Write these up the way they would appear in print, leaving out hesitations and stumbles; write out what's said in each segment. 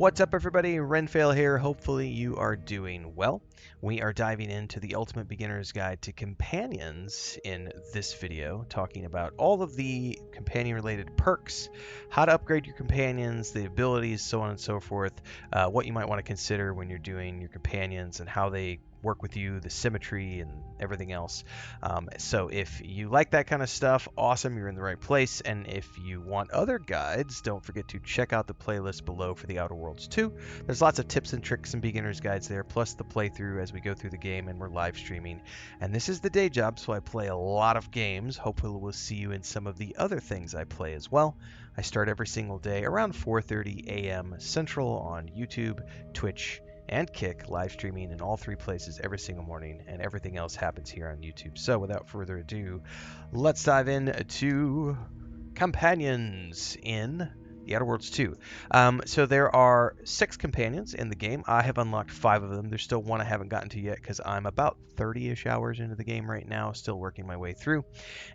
What's up, everybody? Renfail here. Hopefully you are doing well. We are diving into the Ultimate Beginner's Guide to Companions in this video, talking about all of the companion-related perks, how to upgrade your companions, the abilities, so on and so forth, what you might want to consider when you're doing your companions and how they work with you, the symmetry and everything else. So if you like that kind of stuff, awesome, you're in the right place. And if you want other guides, don't forget to check out the playlist below for the Outer Worlds 2. There's lots of tips and tricks and beginner's guides there, plus the playthrough as we go through the game, and we're live streaming. And this is the day job, so I play a lot of games. Hopefully we'll see you in some of the other things I play as well. I start every single day around 4:30 a.m. Central on YouTube, Twitch, and Kick, live streaming in all three places every single morning, and everything else happens here on YouTube. So without further ado, let's dive into companions in the Outer Worlds 2. So there are 6 companions in the game. I have unlocked 5 of them. There's still one I haven't gotten to yet because I'm about 30-ish hours into the game right now, still working my way through.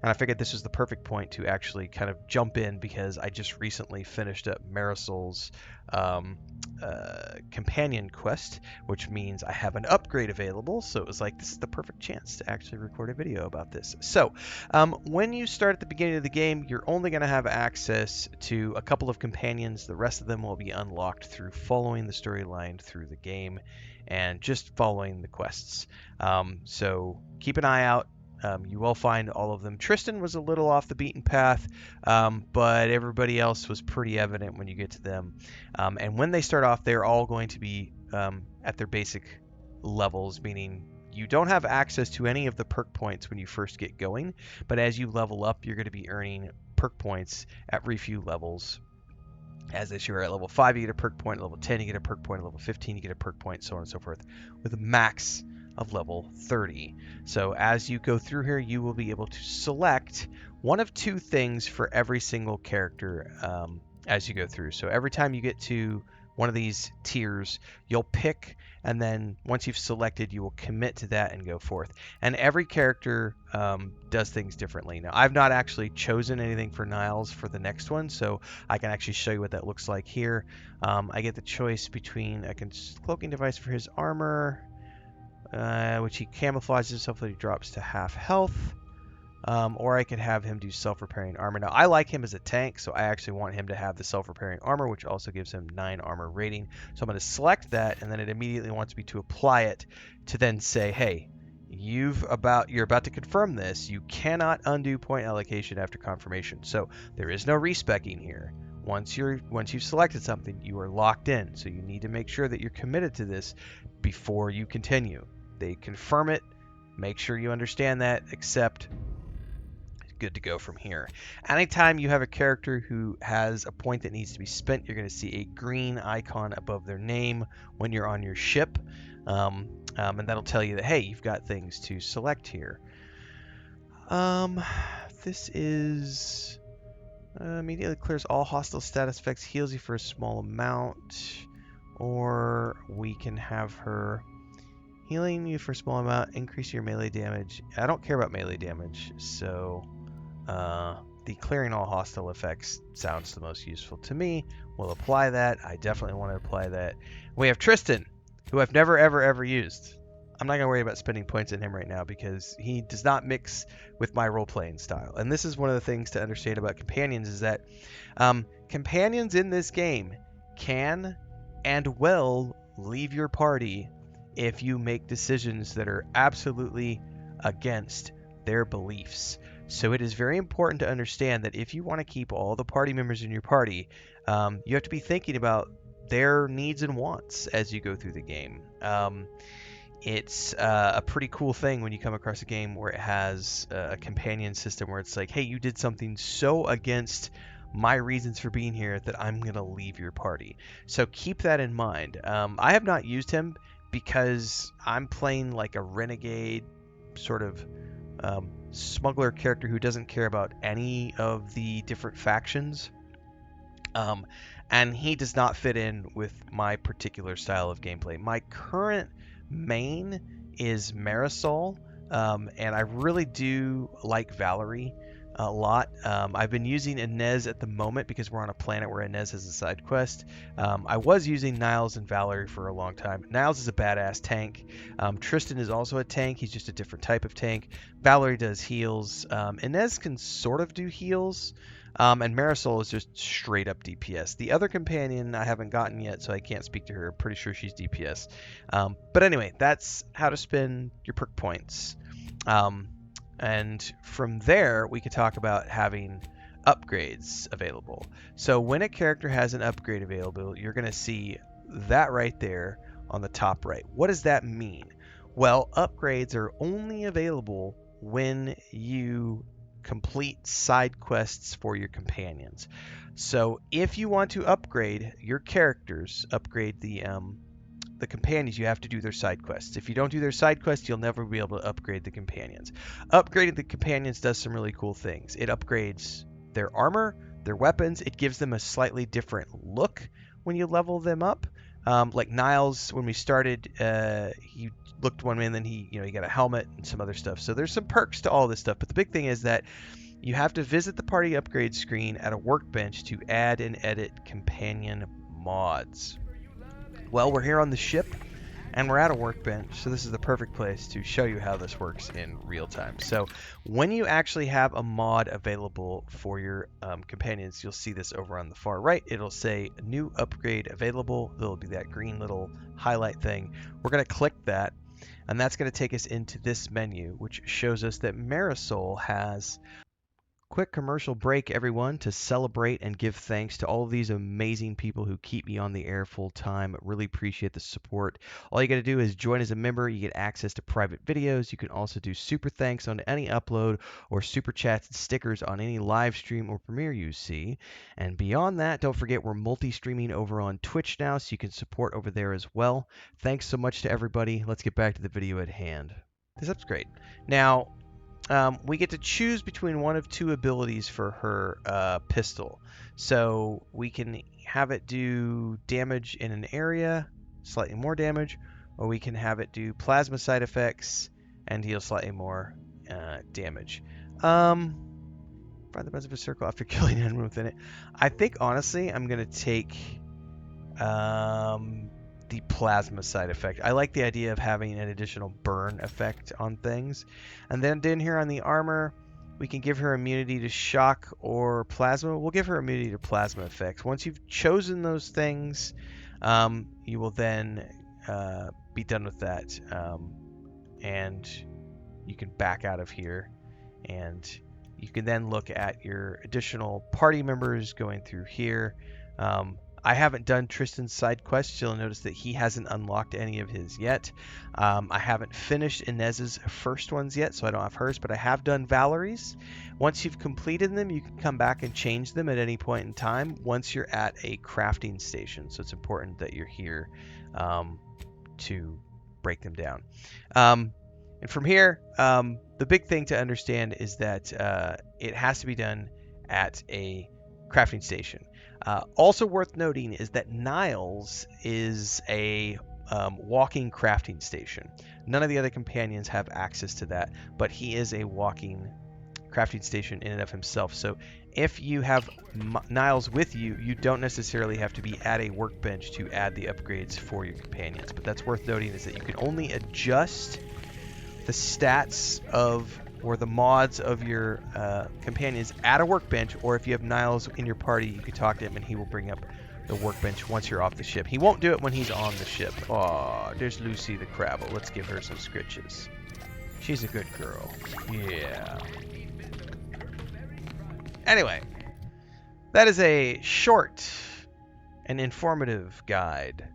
And I figured this was the perfect point to actually kind of jump in because I just recently finished up Marisol's companion quest, which means I have an upgrade available. So it was like, this is the perfect chance to actually record a video about this. So when you start at the beginning of the game, you're only going to have access to a couple of companions. The rest of them will be unlocked through following the storyline through the game and just following the quests. So keep an eye out. You will find all of them. Tristan was a little off the beaten path, but everybody else was pretty evident when you get to them. And when they start off, they're all going to be at their basic levels, meaning you don't have access to any of the perk points when you first get going, but as you level up, you're going to be earning perk points at refuel levels. As this, you're at level 5, you get a perk point. At level 10, you get a perk point. At level 15, you get a perk point, so on and so forth, with a max of level 30. So as you go through here, you will be able to select one of 2 things for every single character as you go through. So every time you get to one of these tiers, you'll pick, and then once you've selected, you will commit to that and go forth. And every character does things differently. Now, I've not actually chosen anything for Niles for the next one, so I can actually show you what that looks like here. I get the choice between a cloaking device for his armor, which he camouflages so he drops to half health. Or I could have him do self-repairing armor. Now, I like him as a tank, so I actually want him to have the self-repairing armor, which also gives him 9 armor rating. So I'm going to select that, and then it immediately wants me to apply it to then say, hey, you're about to confirm this. You cannot undo point allocation after confirmation. So there is no respecking here. Once you've selected something, you are locked in. So you need to make sure that you're committed to this before you continue. They confirm it. Make sure you understand that. Accept. Good to go from here. Anytime you have a character who has a point that needs to be spent, you're going to see a green icon above their name when you're on your ship, and that'll tell you that, hey, you've got things to select here. This is immediately clears all hostile status effects, heals you for a small amount, or we can have her healing you for a small amount, increase your melee damage. I don't care about melee damage, so the clearing all hostile effects sounds the most useful to me. We'll apply that. I definitely want to apply that. We have Tristan, who I've never, ever used. I'm not going to worry about spending points on him right now because he does not mix with my role-playing style. And this is one of the things to understand about companions is that companions in this game can and will leave your party if you make decisions that are absolutely against their beliefs. So it is very important to understand that if you want to keep all the party members in your party, you have to be thinking about their needs and wants as you go through the game. It's a pretty cool thing when you come across a game where it has a companion system where it's like, hey, you did something so against my reasons for being here that I'm going to leave your party. So keep that in mind. I have not used him because I'm playing like a renegade sort of smuggler character who doesn't care about any of the different factions. And he does not fit in with my particular style of gameplay. My current main is Marisol, and I really do like Valerie. a lot. I've been using Inez at the moment because we're on a planet where Inez has a side quest. I was using Niles and Valerie for a long time. Niles is a badass tank. Tristan is also a tank. He's just a different type of tank. Valerie does heals. Inez can sort of do heals. And Marisol is just straight up DPS. The other companion I haven't gotten yet, so I can't speak to her. I'm pretty sure she's DPS. But anyway, that's how to spend your perk points. And from there, we could talk about having upgrades available. So when a character has an upgrade available, you're going to see that right there on the top right. What does that mean? Well, upgrades are only available when you complete side quests for your companions. So if you want to upgrade your characters, upgrade the companions, you have to do their side quests. If you don't do their side quests, you'll never be able to upgrade the companions. Upgrading the companions does some really cool things. It upgrades their armor, their weapons. It gives them a slightly different look when you level them up. Like Niles, when we started, he looked one way, and then he got a helmet and some other stuff. So there's some perks to all this stuff. But the big thing is that you have to visit the party upgrade screen at a workbench to add and edit companion mods. Well, we're here on the ship, and we're at a workbench, so this is the perfect place to show you how this works in real time. So when you actually have a mod available for your companions, you'll see this over on the far right. It'll say new upgrade available. There'll be that green little highlight thing. We're going to click that, and that's going to take us into this menu, which shows us that Marisol has... Quick commercial break, everyone, to celebrate and give thanks to all of these amazing people who keep me on the air full time. Really appreciate the support. All you got to do is join as a member. You get access to private videos. You can also do super thanks on any upload or super chats and stickers on any live stream or premiere you see. And beyond that, don't forget we're multi-streaming over on Twitch now, so you can support over there as well. Thanks so much to everybody. Let's get back to the video at hand. This up's great. Now, we get to choose between one of two abilities for her pistol. So we can have it do damage in an area, slightly more damage, or we can have it do plasma side effects and deal slightly more damage. Find the buzz of a circle after killing anyone within it. I think, honestly, I'm going to take the plasma side effect. I like the idea of having an additional burn effect on things. And then down here on the armor, we can give her immunity to shock or plasma. We'll give her immunity to plasma effects. Once you've chosen those things, you will then be done with that. And you can back out of here, and you can then look at your additional party members going through here. I haven't done Tristan's side quests. You'll notice that he hasn't unlocked any of his yet. I haven't finished Inez's first ones yet, so I don't have hers, but I have done Valerie's. Once you've completed them, you can come back and change them at any point in time once you're at a crafting station. So it's important that you're here to break them down. And from here, the big thing to understand is that it has to be done at a crafting station. Also worth noting is that Niles is a walking crafting station. None of the other companions have access to that, but he is a walking crafting station in and of himself. So if you have Niles with you, you don't necessarily have to be at a workbench to add the upgrades for your companions. But that's worth noting is that you can only adjust the stats of or the mods of your companions at a workbench, or if you have Niles in your party, you can talk to him and he will bring up the workbench once you're off the ship. He won't do it when he's on the ship. Aw, there's Lucy the Crabble. Let's give her some scritches. She's a good girl. Yeah. Anyway, that is a short and informative guide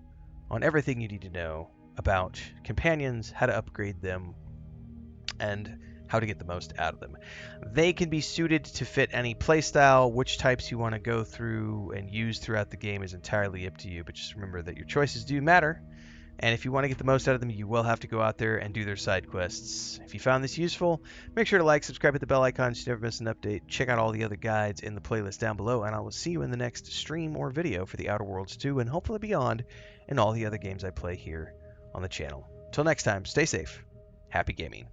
on everything you need to know about companions, how to upgrade them, and how to get the most out of them. They can be suited to fit any playstyle. Which types you want to go through and use throughout the game is entirely up to you, but just remember that your choices do matter. And if you want to get the most out of them, you will have to go out there and do their side quests. If you found this useful, make sure to like, subscribe, hit the bell icon so you never miss an update. Check out all the other guides in the playlist down below, and I will see you in the next stream or video for the Outer Worlds 2 and hopefully beyond and all the other games I play here on the channel. Till next time, stay safe. Happy gaming.